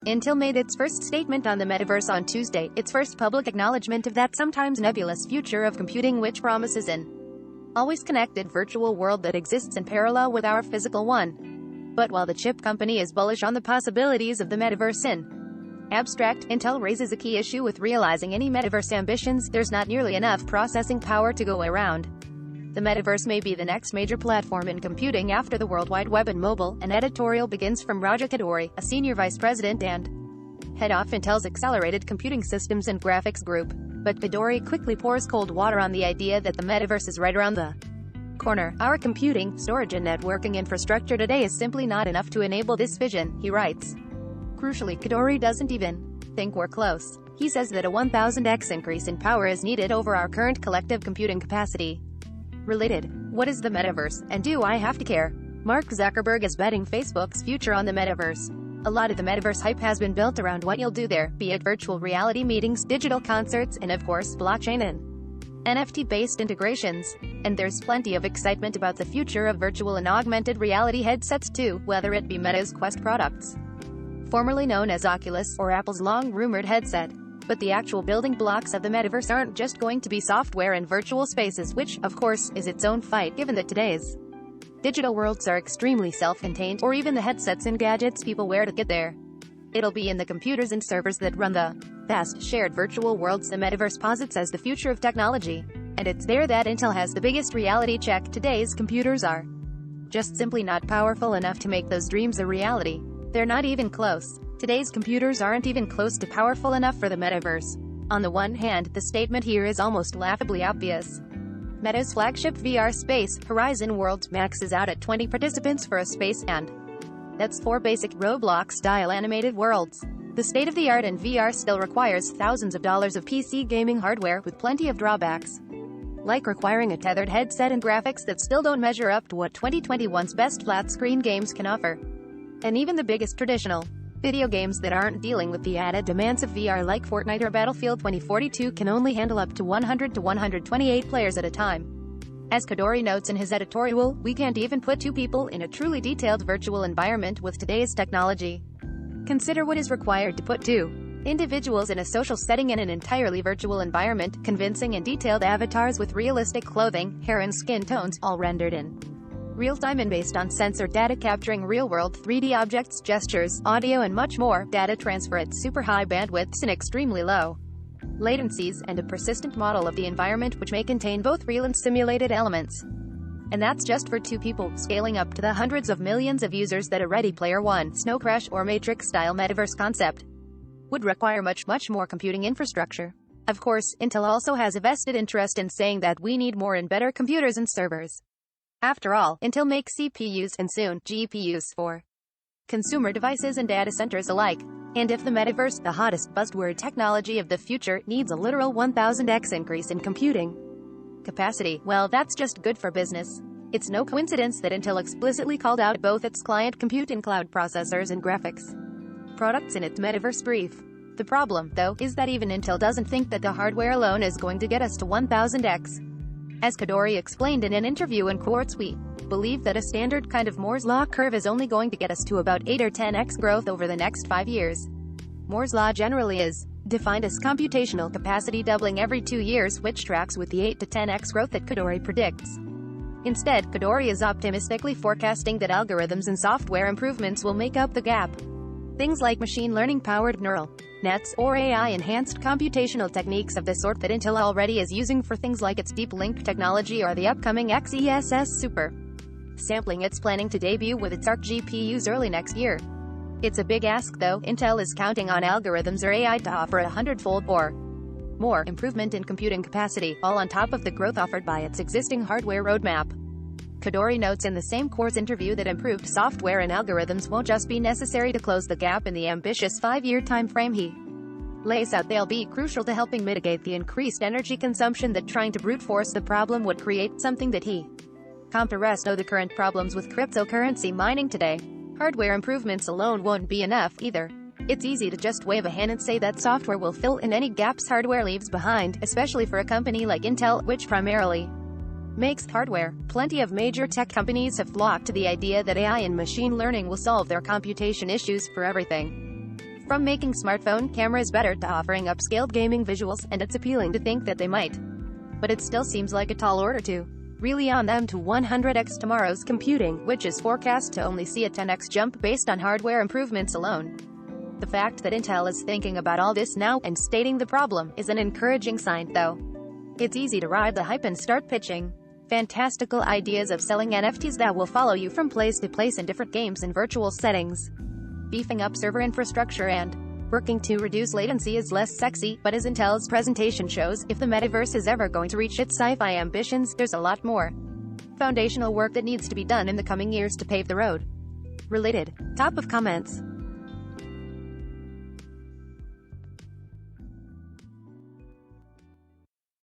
Intel made its first statement on the metaverse on Tuesday, its first public acknowledgement of that sometimes nebulous future of computing which promises an always connected virtual world that exists in parallel with our physical one. But while the chip company is bullish on the possibilities of the metaverse in abstract, Intel raises a key issue with realizing any metaverse ambitions. There's not nearly enough processing power to go around. The metaverse may be the next major platform in computing after the World Wide Web and mobile. An editorial begins from Raja Kadori, a senior vice president and head of Intel's Accelerated Computing Systems and Graphics Group. But Kadori quickly pours cold water on the idea that the metaverse is right around the corner. Our computing, storage and networking infrastructure today is simply not enough to enable this vision, he writes. Crucially, Kadori doesn't even think we're close. He says that a 1000x increase in power is needed over our current collective computing capacity. Related, what is the metaverse, and do I have to care? Mark Zuckerberg is betting Facebook's future on the metaverse. A lot of the metaverse hype has been built around what you'll do there, be it virtual reality meetings, digital concerts, and of course, blockchain and NFT-based integrations. And there's plenty of excitement about the future of virtual and augmented reality headsets too, whether it be Meta's Quest products, formerly known as Oculus, or Apple's long-rumored headset. But the actual building blocks of the metaverse aren't just going to be software and virtual spaces, which, of course, is its own fight, given that today's digital worlds are extremely self-contained, or even the headsets and gadgets people wear to get there. It'll be in the computers and servers that run the vast, shared virtual worlds the metaverse posits as the future of technology. And it's there that Intel has the biggest reality check. Today's computers are just simply not powerful enough to make those dreams a reality. They're not even close. Today's computers aren't even close to powerful enough for the metaverse. On the one hand, the statement here is almost laughably obvious. Meta's flagship VR space, Horizon Worlds, maxes out at 20 participants for a space, and that's 4 basic Roblox-style animated worlds. The state-of-the-art in VR still requires thousands of dollars of PC gaming hardware, with plenty of drawbacks, like requiring a tethered headset and graphics that still don't measure up to what 2021's best flat-screen games can offer. And even the biggest traditional video games that aren't dealing with the added demands of VR like Fortnite or Battlefield 2042 can only handle up to 100 to 128 players at a time. As Kadori notes in his editorial, we can't even put 2 people in a truly detailed virtual environment with today's technology. Consider what is required to put 2 individuals in a social setting in an entirely virtual environment, convincing and detailed avatars with realistic clothing, hair and skin tones, all rendered in real-time and based on sensor data capturing real-world 3D objects, gestures, audio and much more. Data transfer at super high bandwidths and extremely low latencies, and a persistent model of the environment which may contain both real and simulated elements. And that's just for 2 people, scaling up to the hundreds of millions of users that a Ready Player One, Snow Crash or Matrix-style metaverse concept would require much more computing infrastructure. Of course, Intel also has a vested interest in saying that we need more and better computers and servers. After all, Intel makes CPUs, and soon, GPUs, for consumer devices and data centers alike. And if the metaverse, the hottest buzzword technology of the future, needs a literal 1000x increase in computing capacity, well, that's just good for business. It's no coincidence that Intel explicitly called out both its client compute and cloud processors and graphics products in its metaverse brief. The problem, though, is that even Intel doesn't think that the hardware alone is going to get us to 1000x. As Kadori explained in an interview in Quartz, we believe that a standard kind of Moore's Law curve is only going to get us to about 8 or 10x growth over the next 5 years. Moore's Law generally is defined as computational capacity doubling every 2 years, which tracks with the 8 to 10x growth that Kadori predicts. Instead, Kadori is optimistically forecasting that algorithms and software improvements will make up the gap. Things like machine learning-powered neural nets, or AI-enhanced computational techniques of the sort that Intel already is using for things like its deep link technology or the upcoming XeSS Super sampling it's planning to debut with its ARC GPUs early next year. It's a big ask though. Intel is counting on algorithms or AI to offer 100-fold or more improvement in computing capacity, all on top of the growth offered by its existing hardware roadmap. Kadori notes in the same Quartz interview that improved software and algorithms won't just be necessary to close the gap in the ambitious 5-year time frame he lays out. They'll be crucial to helping mitigate the increased energy consumption that trying to brute force the problem would create, something that he compares to the current problems with cryptocurrency mining today. Hardware improvements alone won't be enough, either. It's easy to just wave a hand and say that software will fill in any gaps hardware leaves behind, especially for a company like Intel, which primarily makes hardware. Plenty of major tech companies have flocked to the idea that AI and machine learning will solve their computation issues for everything From making smartphone cameras better to offering upscaled gaming visuals, and it's appealing to think that they might. But it still seems like a tall order to really on them to 100x tomorrow's computing, which is forecast to only see a 10x jump based on hardware improvements alone. The fact that Intel is thinking about all this now, and stating the problem, is an encouraging sign, though. It's easy to ride the hype and start pitching fantastical ideas of selling NFTs that will follow you from place to place in different games and virtual settings. Beefing up server infrastructure and working to reduce latency is less sexy, but as Intel's presentation shows, if the metaverse is ever going to reach its sci-fi ambitions, there's a lot more foundational work that needs to be done in the coming years to pave the road. Related. Top of comments.